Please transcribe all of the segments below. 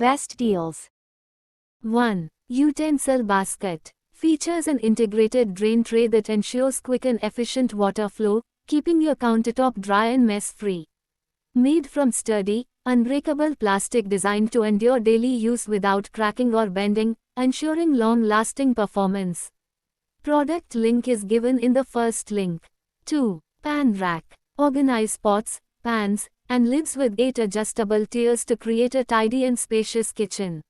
Best deals. 1. Utensil basket. Features an integrated drain tray that ensures quick and efficient water flow, keeping your countertop dry and mess-free. Made from sturdy, unbreakable plastic designed to endure daily use without cracking or bending, ensuring long-lasting performance. Product link is given in the first link. 2. Pan rack. Organize pots, pans, and lids with 8 adjustable tiers to create a tidy and spacious kitchen.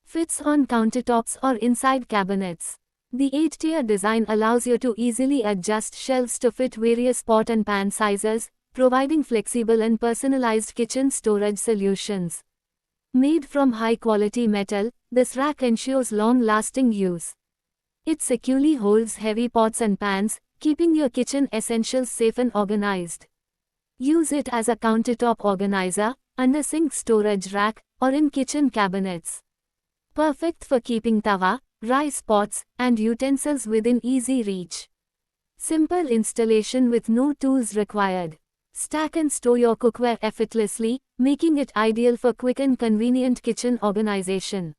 Fits on countertops or inside cabinets. The 8-tier design allows you to easily adjust shelves to fit various pot and pan sizes, providing flexible and personalized kitchen storage solutions. Made from high-quality metal, this rack ensures long-lasting use. It securely holds heavy pots and pans, keeping your kitchen essentials safe and organized. Use it as a countertop organizer, under sink storage rack, or in kitchen cabinets. Perfect for keeping tawa, rice pots, and utensils within easy reach. Simple installation with no tools required. Stack and store your cookware effortlessly, making it ideal for quick and convenient kitchen organization.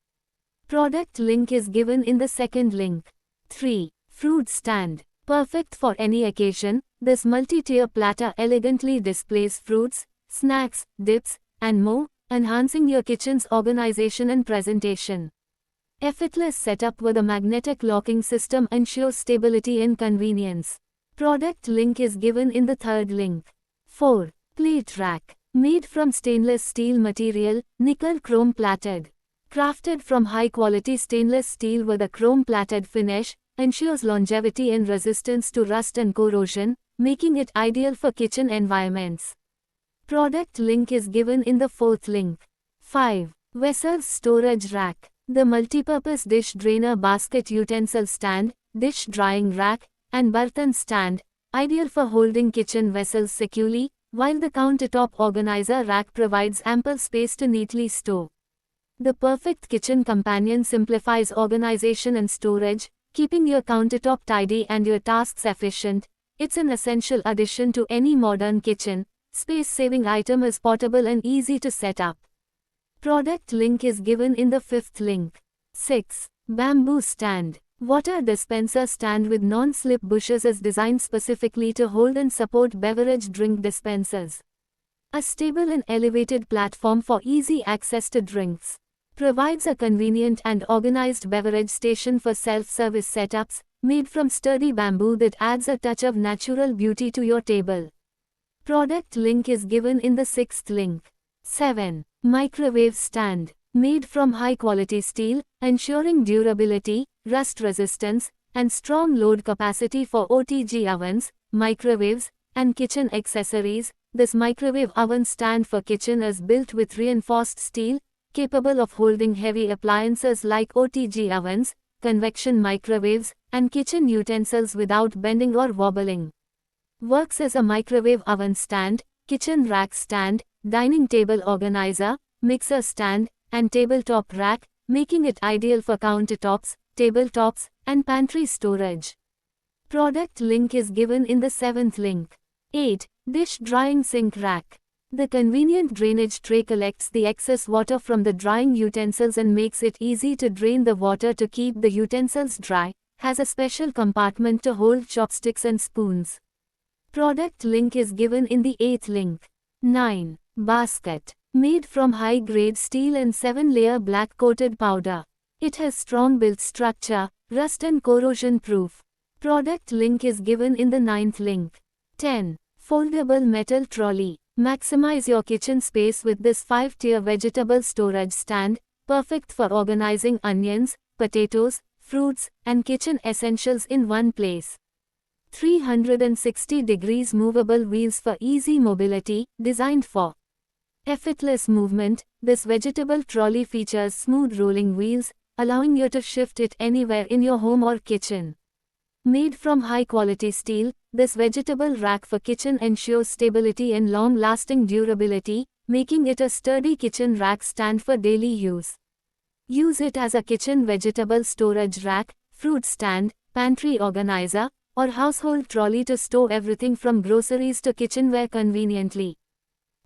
Product link is given in the second link. 3. Fruit stand. Perfect for any occasion, this multi-tier platter elegantly displays fruits, snacks, dips, and more, enhancing your kitchen's organization and presentation. Effortless setup with a magnetic locking system ensures stability and convenience. Product link is given in the third link. 4. Plate rack. Made from stainless steel material, nickel chrome plated. Crafted from high-quality stainless steel with a chrome-plated finish, ensures longevity and resistance to rust and corrosion, making it ideal for kitchen environments. Product link is given in the fourth link. 5. Vessels storage rack. The multipurpose dish drainer basket utensil stand, dish drying rack, and bartan stand, ideal for holding kitchen vessels securely, while the countertop organizer rack provides ample space to neatly store. The perfect kitchen companion simplifies organization and storage, keeping your countertop tidy and your tasks efficient. It's an essential addition to any modern kitchen. Space-saving item is portable and easy to set up. Product link is given in the fifth link. 6. Bamboo stand. Water dispenser stand with non-slip bushes is designed specifically to hold and support beverage drink dispensers. A stable and elevated platform for easy access to drinks. Provides a convenient and organized beverage station for self-service setups, made from sturdy bamboo that adds a touch of natural beauty to your table. Product link is given in the sixth link. 7. Microwave stand. Made from high-quality steel, ensuring durability, rust resistance, and strong load capacity for OTG ovens, microwaves, and kitchen accessories. This microwave oven stand for kitchen is built with reinforced steel, capable of holding heavy appliances like OTG ovens, convection microwaves, and kitchen utensils without bending or wobbling. Works as a microwave oven stand, kitchen rack stand, dining table organizer, mixer stand, and tabletop rack, making it ideal for countertops, tabletops, and pantry storage. Product link is given in the seventh link. 8. Dish drying sink rack. The convenient drainage tray collects the excess water from the drying utensils and makes it easy to drain the water to keep the utensils dry. Has a special compartment to hold chopsticks and spoons. Product link is given in the 8th link. 9. Basket. Made from high-grade steel and 7-layer black-coated powder. It has strong build structure, rust and corrosion-proof. Product link is given in the 9th link. 10. Foldable metal trolley. Maximize your kitchen space with this 5-tier vegetable storage stand, perfect for organizing onions, potatoes, fruits, and kitchen essentials in one place. 360 degrees movable wheels for easy mobility, designed for effortless movement. This vegetable trolley features smooth rolling wheels, allowing you to shift it anywhere in your home or kitchen. Made from high-quality steel, this vegetable rack for kitchen ensures stability and long-lasting durability, making it a sturdy kitchen rack stand for daily use. Use it as a kitchen vegetable storage rack, fruit stand, pantry organizer, or household trolley to store everything from groceries to kitchenware conveniently.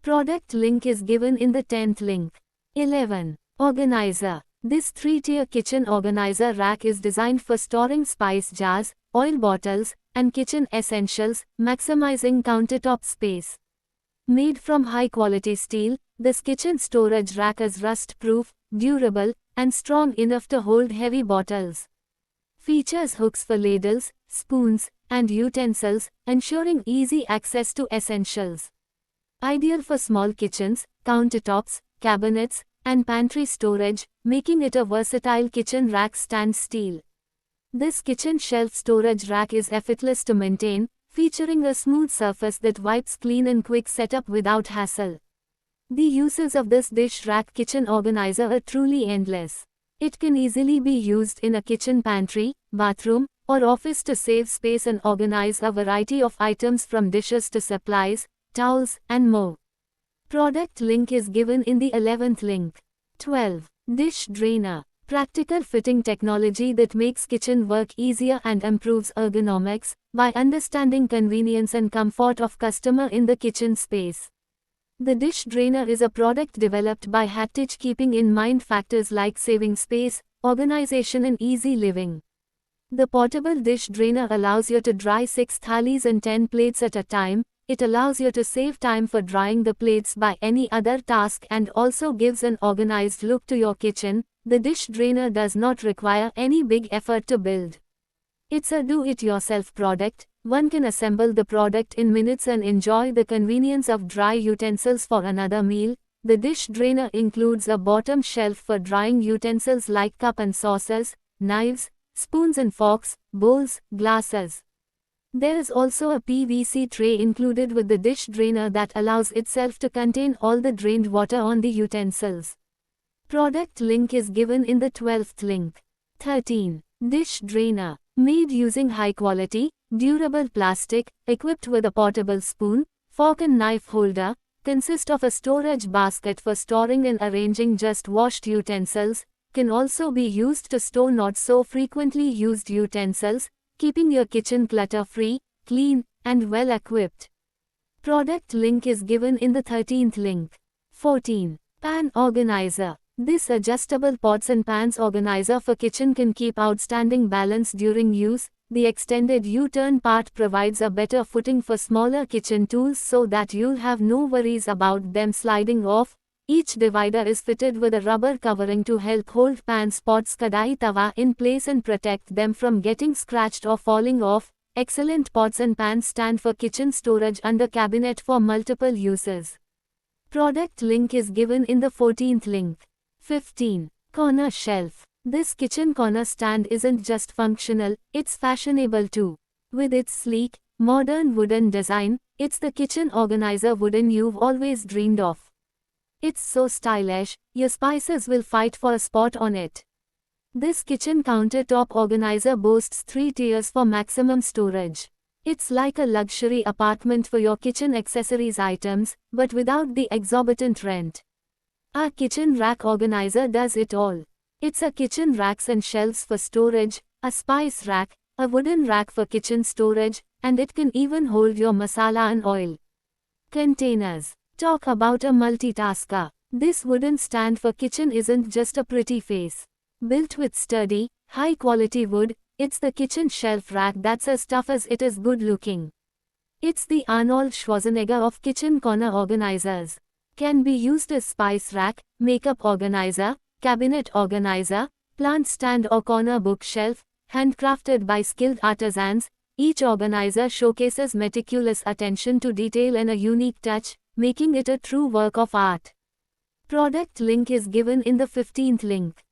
Product link is given in the 10th link. 11. Organizer. This 3-tier kitchen organizer rack is designed for storing spice jars, oil bottles, and kitchen essentials, maximizing countertop space. Made from high-quality steel, this kitchen storage rack is rust-proof, durable, and strong enough to hold heavy bottles. Features hooks for ladles, spoons, and utensils, ensuring easy access to essentials. Ideal for small kitchens, countertops, cabinets, and pantry storage, making it a versatile kitchen rack stand steel. This kitchen shelf storage rack is effortless to maintain, featuring a smooth surface that wipes clean and quick setup without hassle. The uses of this dish rack kitchen organizer are truly endless. It can easily be used in a kitchen pantry, bathroom, or office to save space and organize a variety of items from dishes to supplies, towels, and more. Product link is given in the 11th link. 12. Dish drainer. Practical fitting technology that makes kitchen work easier and improves ergonomics by understanding convenience and comfort of customer in the kitchen space. The dish drainer is a product developed by Hattich keeping in mind factors like saving space, organization and easy living. The portable dish drainer allows you to dry 6 thalis and 10 plates at a time. It allows you to save time for drying the plates by any other task and also gives an organized look to your kitchen. The dish drainer does not require any big effort to build. It's a do-it-yourself product. One can assemble the product in minutes and enjoy the convenience of dry utensils for another meal. The dish drainer includes a bottom shelf for drying utensils like cup and saucers, knives, spoons and forks, bowls, glasses. There is also a PVC tray included with the dish drainer that allows itself to contain all the drained water on the utensils. Product link is given in the 12th link. 13. Dish drainer. Made using high-quality, durable plastic, equipped with a portable spoon, fork and knife holder, consists of a storage basket for storing and arranging just washed utensils, can also be used to store not so frequently used utensils, keeping your kitchen clutter-free, clean, and well-equipped. Product link is given in the 13th link. 14. Pan organizer. This adjustable pots and pans organizer for kitchen can keep outstanding balance during use. The extended U-turn part provides a better footing for smaller kitchen tools so that you'll have no worries about them sliding off. Each divider is fitted with a rubber covering to help hold pans, pots, kadai, tawa in place and protect them from getting scratched or falling off. Excellent pots and pans stand for kitchen storage under cabinet for multiple uses. Product link is given in the 14th link. 15. Corner shelf. This kitchen corner stand isn't just functional, it's fashionable too. With its sleek, modern wooden design, it's the kitchen organizer wooden you've always dreamed of. It's so stylish, your spices will fight for a spot on it. This kitchen countertop organizer boasts 3 tiers for maximum storage. It's like a luxury apartment for your kitchen accessories items, but without the exorbitant rent. Our kitchen rack organizer does it all. It's a kitchen racks and shelves for storage, a spice rack, a wooden rack for kitchen storage, and it can even hold your masala and oil. Containers. Talk about a multitasker. This wooden stand for kitchen isn't just a pretty face. Built with sturdy, high-quality wood, it's the kitchen shelf rack that's as tough as it is good-looking. It's the Arnold Schwarzenegger of kitchen corner organizers. Can be used as spice rack, makeup organizer, cabinet organizer, plant stand or corner bookshelf, handcrafted by skilled artisans. Each organizer showcases meticulous attention to detail and a unique touch, making it a true work of art. Product link is given in the 15th link.